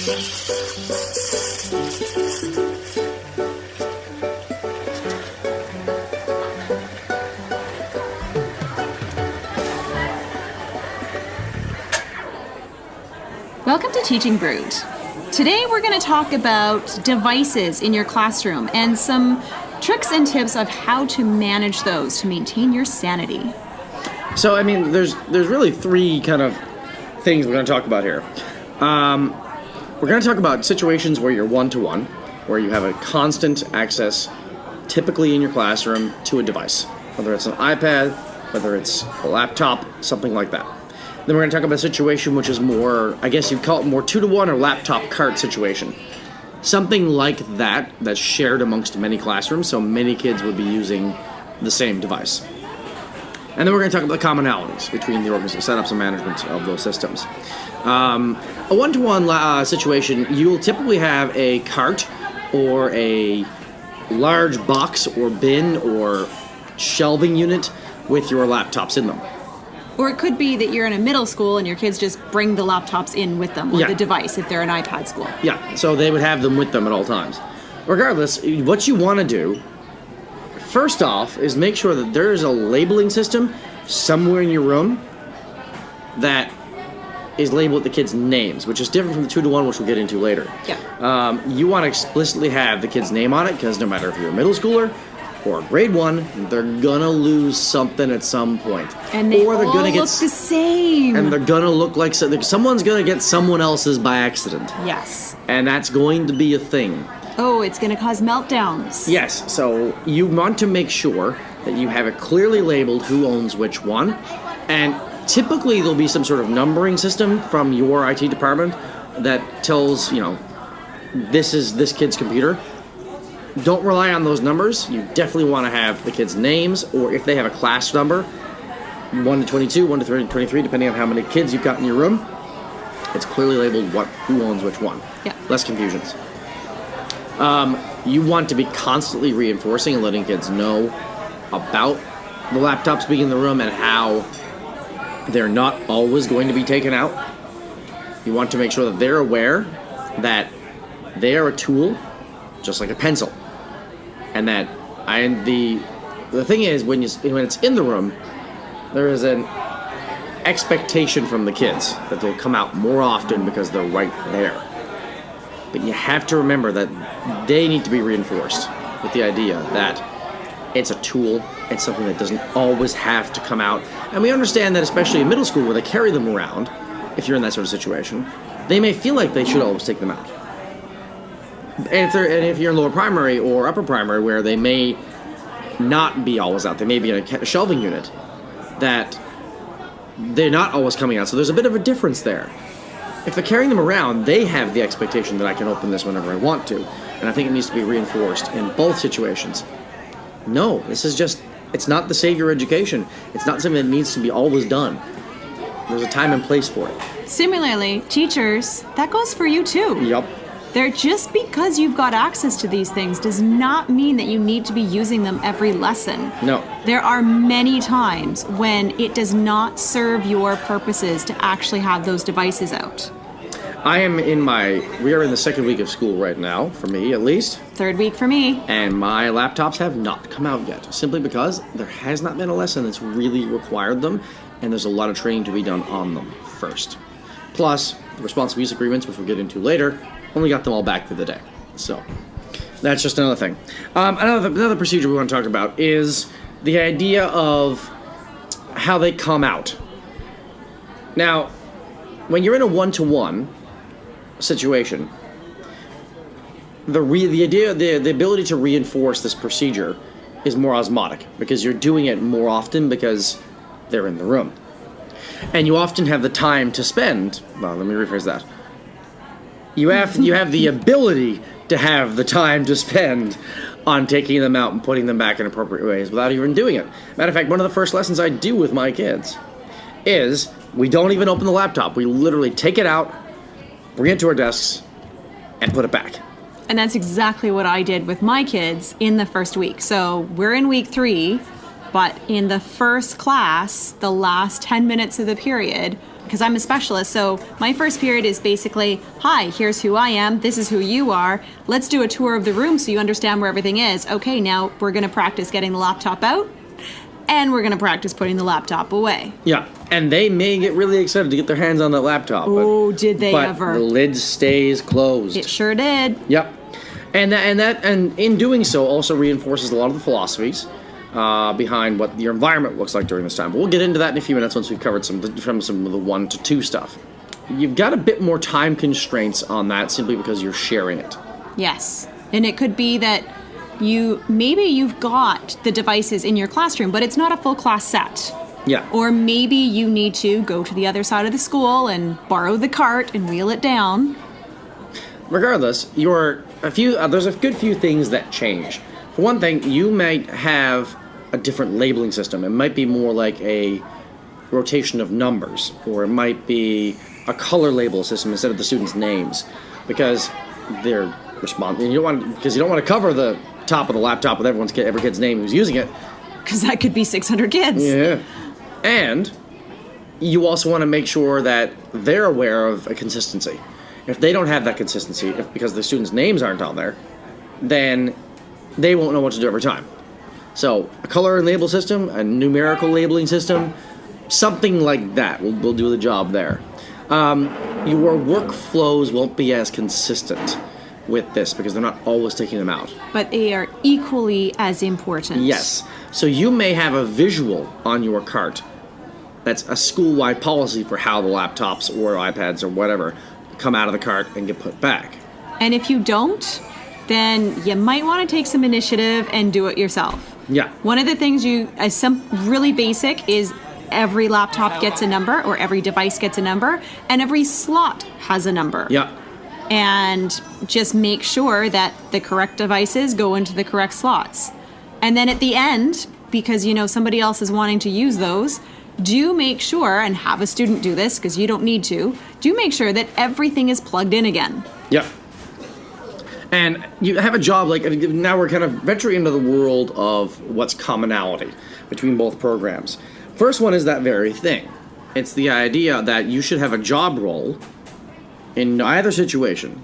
Welcome to Teaching Brewed. Today we're going to talk about devices in your classroom and some tricks and tips of how to manage those to maintain your sanity. So, there's really three kind of things we're going to talk about here. We're going to talk about situations where you're one-to-one, where you have a constant access, typically in your classroom, to a device. Whether it's an iPad, whether it's a laptop, something like that. Then we're going to talk about a situation which is more, I guess you'd call it more 2-to-1 or laptop cart situation. Something like that that's shared amongst many classrooms, so many kids would be using the same device. And then we're going to talk about the commonalities between the setups and management of those systems. A one-to-one situation, you'll typically have a cart or a large box or bin or shelving unit with your laptops in them. Or it could be that you're in a middle school and your kids just bring the laptops in with them, or the device if they're an iPad school. Yeah, so they would have them with them at all times. Regardless, what you want to do, first off, is make sure that there is a labeling system somewhere in your room that is labeled with the kids' names, which is different from the 2-to-1, which we'll get into later. Yeah. You want to explicitly have the kid's name on it, because no matter if you're a middle schooler or grade 1, they're gonna lose something at some point. And they all look the same. And they're gonna look like someone's gonna get someone else's by accident. Yes. And that's going to be a thing. Oh, it's gonna cause meltdowns. Yes, so you want to make sure that you have it clearly labeled who owns which one. And typically there'll be some sort of numbering system from your IT department that tells, this is this kid's computer. Don't rely on those numbers. You definitely want to have the kids' names, or if they have a class number, 1 to 22, 1 to 23, depending on how many kids you've got in your room. It's clearly labeled who owns which one. Yeah. Less confusions. You want to be constantly reinforcing and letting kids know about the laptops being in the room and how they're not always going to be taken out. You want to make sure that they're aware that they are a tool, just like a pencil. And that the thing is, when it's in the room, there is an expectation from the kids that they'll come out more often because they're right there. But you have to remember that they need to be reinforced with the idea that it's a tool, it's something that doesn't always have to come out. And we understand that, especially in middle school where they carry them around, if you're in that sort of situation, they may feel like they should always take them out. And if you're in lower primary or upper primary, where they may not be always out, they may be in a shelving unit, that they're not always coming out. So there's a bit of a difference there. If they're carrying them around, they have the expectation that I can open this whenever I want to. And I think it needs to be reinforced in both situations. No, this is it's not the Savior education. It's not something that needs to be always done. There's a time and place for it. Similarly, teachers, that goes for you too. Yep. Just because you've got access to these things does not mean that you need to be using them every lesson. No. There are many times when it does not serve your purposes to actually have those devices out. We are in the second week of school right now, for me at least. Third week for me. And my laptops have not come out yet, simply because there has not been a lesson that's really required them, and there's a lot of training to be done on them first. Plus, the responsive use agreements, which we'll get into later, only got them all back for the day. So, that's just another thing. Another procedure we want to talk about is the idea of how they come out. Now, when you're in a one-to-one situation, the ability to reinforce this procedure is more osmotic, because you're doing it more often because they're in the room. And you often have the time to spend, well, let me rephrase that. You have the ability to have the time to spend on taking them out and putting them back in appropriate ways without even doing it. Matter of fact, one of the first lessons I do with my kids is we don't even open the laptop. We literally take it out, bring it to our desks, and put it back. And that's exactly what I did with my kids in the first week. So we're in week 3, but in the first class, the last 10 minutes of the period, because I'm a specialist. So my first period is basically, hi, here's who I am. This is who you are. Let's do a tour of the room so you understand where everything is. Okay, now we're going to practice getting the laptop out, and we're going to practice putting the laptop away. Yeah, and they may get really excited to get their hands on that laptop. Oh, did they ever? But the lid stays closed. It sure did. Yep. And in doing so also reinforces a lot of the philosophies behind what your environment looks like during this time. But we'll get into that in a few minutes once we've covered some of the 1 to 2 stuff. You've got a bit more time constraints on that simply because you're sharing it. Yes. And it could be that you've got the devices in your classroom, but it's not a full class set. Yeah. Or maybe you need to go to the other side of the school and borrow the cart and wheel it down. Regardless, there's a good few things that change. For one thing, you might have a different labeling system. It might be more like a rotation of numbers, or it might be a color label system instead of the students' names, because they're responding. You don't want to cover the top of the laptop with every kid's name who's using it, because that could be 600 kids. Yeah, and you also want to make sure that they're aware of a consistency. If they don't have that consistency, because the students' names aren't on there, then they won't know what to do every time. So a color and label system, a numerical labeling system, something like that will do the job there. Your workflows won't be as consistent with this because they're not always taking them out. But they are equally as important. Yes. So you may have a visual on your cart that's a school-wide policy for how the laptops or iPads or whatever come out of the cart and get put back. And if you don't, then you might want to take some initiative and do it yourself. Yeah. One of the things really basic is every laptop gets a number, or every device gets a number, and every slot has a number. Yeah. And just make sure that the correct devices go into the correct slots. And then at the end, because somebody else is wanting to use those, do make sure, and have a student do this because you don't need to, do make sure that everything is plugged in again. Yep. And you have a job, now we're kind of venturing into the world of what's commonality between both programs. First one is that very thing. It's the idea that you should have a job role in either situation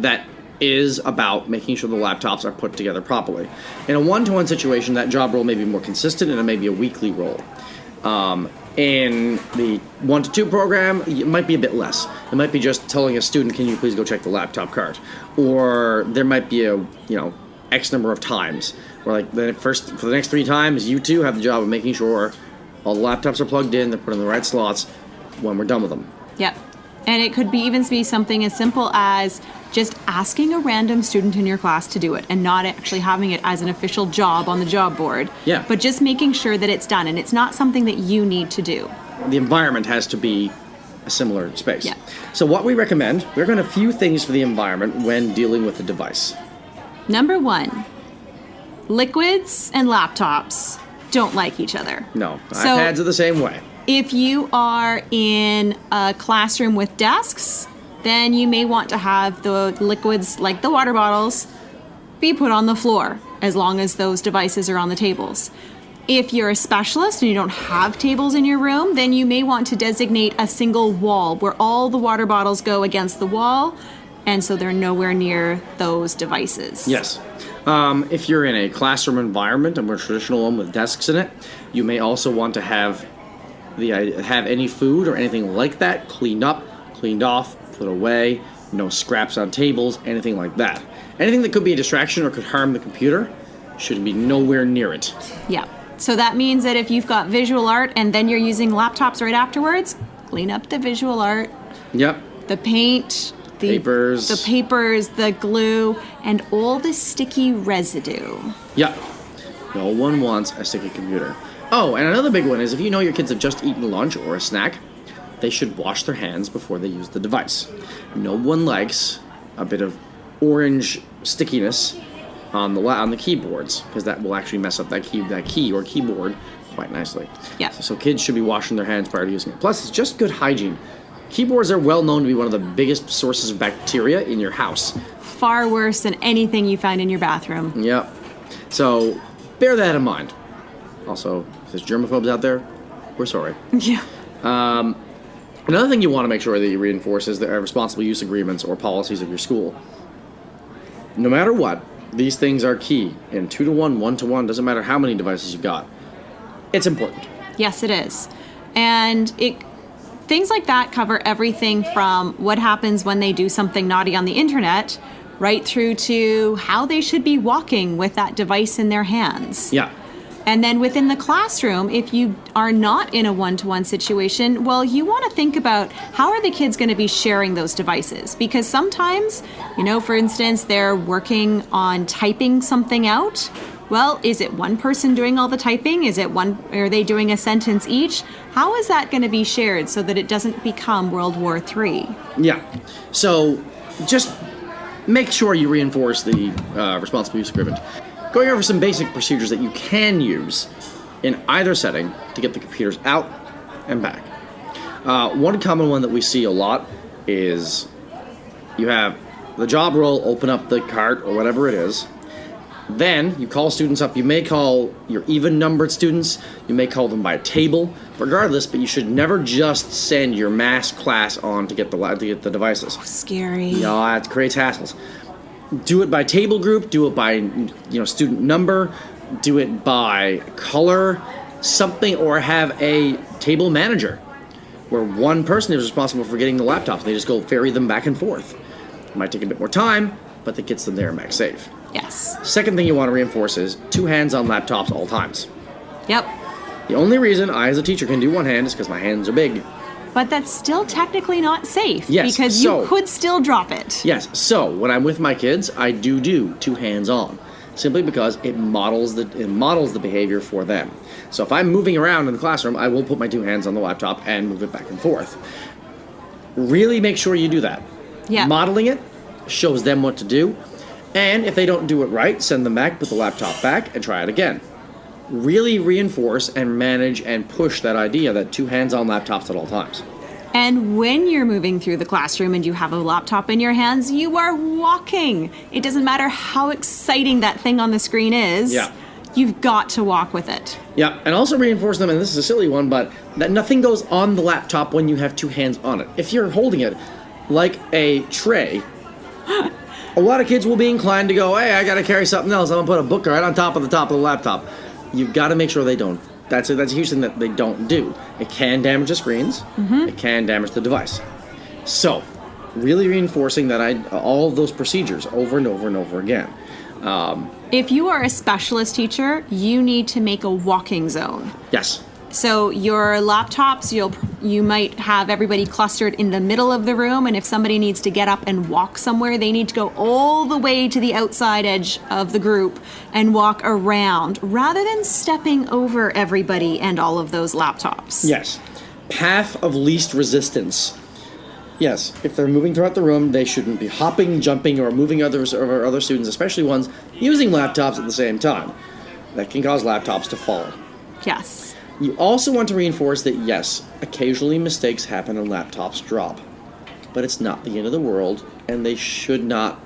that is about making sure the laptops are put together properly. In a one-to-one situation, that job role may be more consistent and it may be a weekly role. In the 1 to 2 program, it might be a bit less. It might be just telling a student, can you please go check the laptop cart? Or there might be a, X number of times where for the next 3 times, you two have the job of making sure all the laptops are plugged in, they're put in the right slots when we're done with them. Yep. And it could even be something as simple as just asking a random student in your class to do it and not actually having it as an official job on the job board. Yeah. But just making sure that it's done and it's not something that you need to do. The environment has to be a similar space. Yeah. So what we recommend, we're going to a few things for the environment when dealing with the device. Number 1, liquids and laptops don't like each other. No, iPads are the same way. If you are in a classroom with desks, then you may want to have the liquids, like the water bottles, be put on the floor as long as those devices are on the tables. If you're a specialist and you don't have tables in your room, then you may want to designate a single wall where all the water bottles go against the wall, and so they're nowhere near those devices. Yes. If you're in a classroom environment, a more traditional one with desks in it, you may also want to have any food or anything like that cleaned up, cleaned off, put away, no scraps on tables, anything like that. Anything that could be a distraction or could harm the computer should be nowhere near it. Yeah. So that means that if you've got visual art and then you're using laptops right afterwards, clean up the visual art. Yep. The paint, the papers, the glue, and all the sticky residue. Yep. No one wants a sticky computer. Oh, and another big one is if you know your kids have just eaten lunch or a snack, they should wash their hands before they use the device. No one likes a bit of orange stickiness on the keyboards because that will actually mess up that key or keyboard quite nicely. Yeah. So kids should be washing their hands prior to using it. Plus, it's just good hygiene. Keyboards are well known to be one of the biggest sources of bacteria in your house. Far worse than anything you find in your bathroom. Yep. So bear that in mind. Also, if there's germaphobes out there, we're sorry. Yeah. Another thing you want to make sure that you reinforce is the responsible use agreements or policies of your school. No matter what, these things are key. In 2-to-1, 1-to-1, doesn't matter how many devices you've got. It's important. Yes, it is. And things like that cover everything from what happens when they do something naughty on the internet, right through to how they should be walking with that device in their hands. Yeah. And then within the classroom, if you are not in a one-to-one situation, well, you want to think about how are the kids going to be sharing those devices? Because sometimes, for instance, they're working on typing something out. Well, is it one person doing all the typing? Are they doing a sentence each? How is that going to be shared so that it doesn't become World War III? Yeah. So just make sure you reinforce the responsible use agreement. Going over some basic procedures that you can use in either setting to get the computers out and back. One common one that we see a lot is you have the job role, open up the cart or whatever it is. Then you call students up. You may call your even-numbered students. You may call them by table. Regardless, but you should never just send your mass class on to get the devices. Scary. Yeah, it creates hassles. Do it by table group. Do it by student number. Do it by color, something, or have a table manager where one person is responsible for getting the laptops. They just go ferry them back and forth. It might take a bit more time, but that gets them there and back safe. Yes. Second thing you want to reinforce is 2 hands on laptops all times. Yep. The only reason I, as a teacher, can do one hand is because my hands are big. But that's still technically not safe. Yes, because you could still drop it. Yes. So when I'm with my kids, I do 2 hands on, simply because it models the behavior for them. So if I'm moving around in the classroom, I will put my 2 hands on the laptop and move it back and forth. Really make sure you do that. Yeah. Modeling it shows them what to do. And if they don't do it right, send them back, put the laptop back, and try it again. Really reinforce and manage and push that idea that 2 hands on laptops at all times. And when you're moving through the classroom and you have a laptop in your hands, you are walking. It doesn't matter how exciting that thing on the screen is. Yeah. You've got to walk with it. Yeah, and also reinforce them, and this is a silly one, but that nothing goes on the laptop when you have 2 hands on it. If you're holding it like a tray, a lot of kids will be inclined to go, hey, I got to carry something else. I'm going to put a book right on top of the laptop. You've got to make sure they don't. That's a huge thing that they don't do. It can damage the screens. Mm-hmm. It can damage the device. So, really reinforcing that all of those procedures over and over and over again. If you are a specialist teacher, you need to make a walking zone. Yes. So your laptops, you might have everybody clustered in the middle of the room, and if somebody needs to get up and walk somewhere, they need to go all the way to the outside edge of the group and walk around, rather than stepping over everybody and all of those laptops. Yes. Path of least resistance. Yes, if they're moving throughout the room, they shouldn't be hopping, jumping, or moving other students, especially ones using laptops at the same time. That can cause laptops to fall. Yes. You also want to reinforce that, yes, occasionally mistakes happen and laptops drop. But it's not the end of the world, and they should not,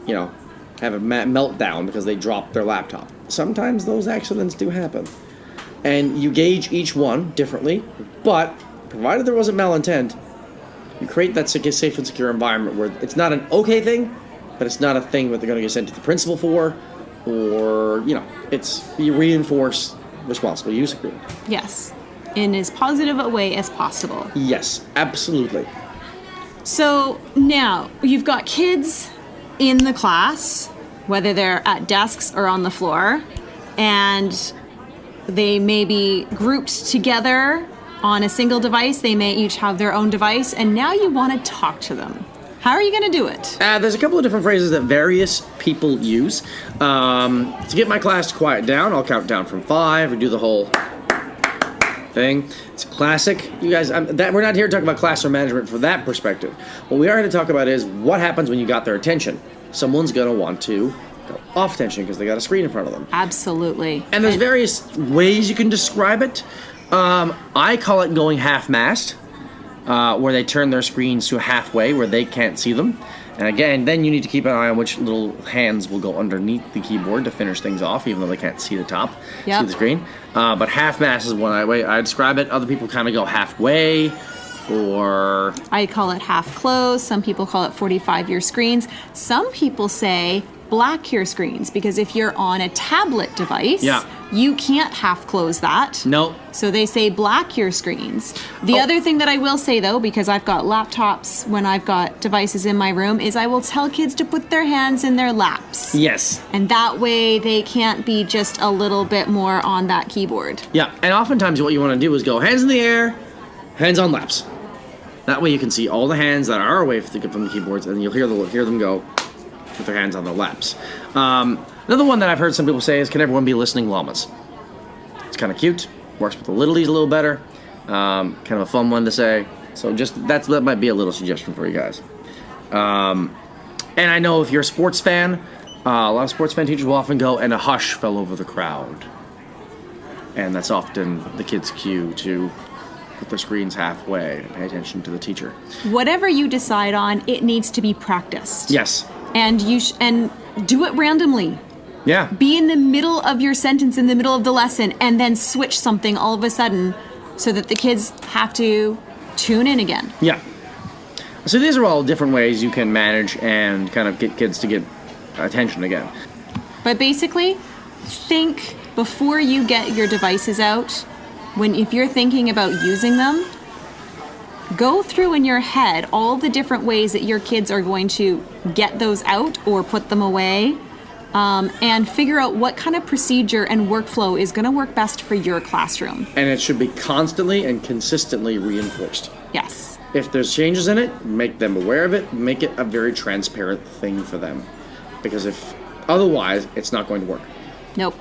have a meltdown because they dropped their laptop. Sometimes those accidents do happen. And you gauge each one differently, but provided there wasn't malintent, you create that safe and secure environment where it's not an okay thing, but it's not a thing that they're going to get sent to the principal for, or, you reinforce responsible use agreement. Yes, in as positive a way as possible. Yes, absolutely. So now you've got kids in the class, whether they're at desks or on the floor, and they may be grouped together on a single device. They may each have their own device, and now you want to talk to them. How are you going to do it? There's a couple of different phrases that various people use. To get my class to quiet down, I'll count down from 5 or do the whole thing. It's classic. You guys, we're not here to talk about classroom management from that perspective. What we are here to talk about is what happens when you got their attention. Someone's going to want to go off attention because they got a screen in front of them. Absolutely. And there's various ways you can describe it. I call it going half-mast. Where they turn their screens to halfway where they can't see them. And again, then you need to keep an eye on which little hands will go underneath the keyboard to finish things off, even though they can't see the top, see the screen. But half-mast is one way I describe it. Other people kind of go halfway. or... I call it half closed. Some people call it 45-year screens. Some people say black year screens, because if you're on a tablet device, you can't half close that. Nope. So they say black year screens. The other thing that I will say, though, because I've got laptops when I've got devices in my room, is I will tell kids to put their hands in their laps. Yes. And that way they can't be just a little bit more on that keyboard. Yeah, and oftentimes what you want to do is go hands in the air, hands on laps. That way you can see all the hands that are away from the keyboards, and you'll hear them go with their hands on their laps. Another one that I've heard some people say is, can everyone be listening llamas? It's kind of cute. Works with the littlies a little better. Kind of a fun one to say. So just that might be a little suggestion for you guys. And I know if you're a sports fan, a lot of sports fan teachers will often go, and a hush fell over the crowd. And that's often the kids' cue to put their screens halfway and pay attention to the teacher. Whatever you decide on, it needs to be practiced. Yes. And and do it randomly. Yeah. Be in the middle of your sentence, in the middle of the lesson, and then switch something all of a sudden so that the kids have to tune in again. Yeah. So these are all different ways you can manage and kind of get kids to get attention again. But basically, think before you get your devices out, if you're thinking about using them, go through in your head all the different ways that your kids are going to get those out or put them away, and figure out what kind of procedure and workflow is going to work best for your classroom. And it should be constantly and consistently reinforced. Yes. If there's changes in it, make them aware of it, make it a very transparent thing for them. Because if otherwise, it's not going to work. Nope.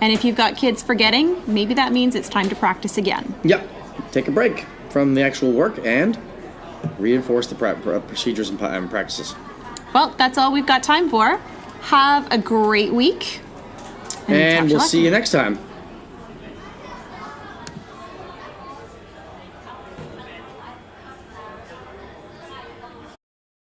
And if you've got kids forgetting, maybe that means it's time to practice again. Yep. Take a break from the actual work and reinforce the procedures and practices. Well, that's all we've got time for. Have a great week. And we'll see you next time.